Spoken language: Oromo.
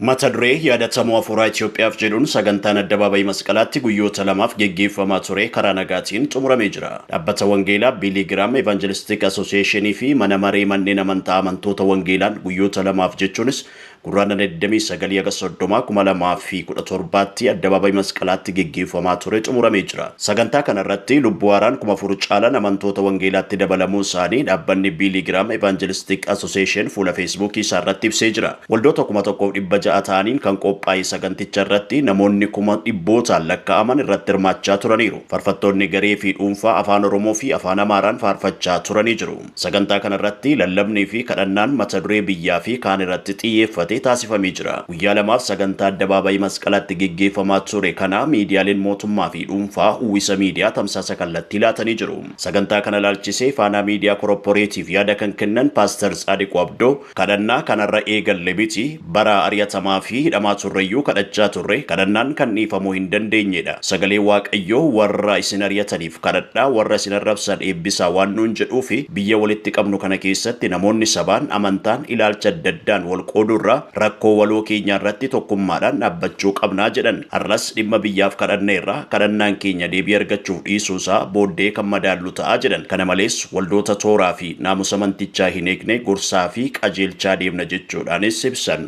Mata duree yaadatamuu hafuuraa Itoophiyaaf jedhuun sagantaan addabaabayii masqalaatti guyyoota lamaaf geggeeffamaa ture karaa nagaatiin xumuramee jira. Dhaabbata Wangeelaa Biiligiraam Evangelistic Association fi mana maree manneen amantaa amantoota Wangeelaan guyyoota lamaaf jechuunis gurraandhala 29/30/2017tti addabaabayii masqalaatti geggeeffamaa ture xumuramee jira. Sagantaa kanarratti lubbuu haaraan 4,000 caalan amantoota Wangeelaatti dabalamuu isaanii dhaabbanni Biiligiraam Evangelistic Association fuula Facebook isaarratti ibsee jira. Waldoota 1,100 ta'aniin kan qophaa'e saganticha irratti namoonni 1,000 lakkaa'aman irratti hirmaachaa turaniiru. Faarfattoonni garee fi dhuunfaa afaan Oromoo fi afaan Amaaraan faarfachaa turanii jiru. Sagantaa kanarratti lallabnii fi kadhannaan mata duree biyyaa fi kaan irratti xiyyeeffatee taasifamee jira. Guyyaa lamaaf sagantaa addabaabayii masqalaatti geggeeffamaa ture kana miidiyaaleen mootummaa fi dhuunfaa uwwisa miidiyaa tamsaasa kallattii laatanii jiru. Sagantaa kana ilaalchisee Faanaa Miidiyaa Korporeetiif yaada kan kennan Paaster Tsaadiquu Abdoo kadhannaa kanarra eegalle miti bara ari'atamaa fi hidhamaa turreyyuu kadhachaa turre kadhannaan kan dhiifamuu hin dandeenyedha. Sagalee Waaqayyoo warra isin ari'ataniif kadhadhaa warra isin arrabsan eebbisaa waan nuun jedhuu fi biyya walitti qabnu kana keessatti namoonni sabaan amantaan ilaalcha adda addaan wal qoodurraa rakkoo waloo keenyaa irratti tokkummaadhaan dhaabbachuu qabnaa jedhan. Har'as dhimma biyyaaf kadhanneerra kadhannaan keenya deebii argachuuf dhiisuusaa booddee kan madaallu ta'a jedhan. Kana malees waldoota tooraa fi naamusa amantichaa hin eegne gorsaa fi qajeelchaa deemna jechuudhaanis ibsan.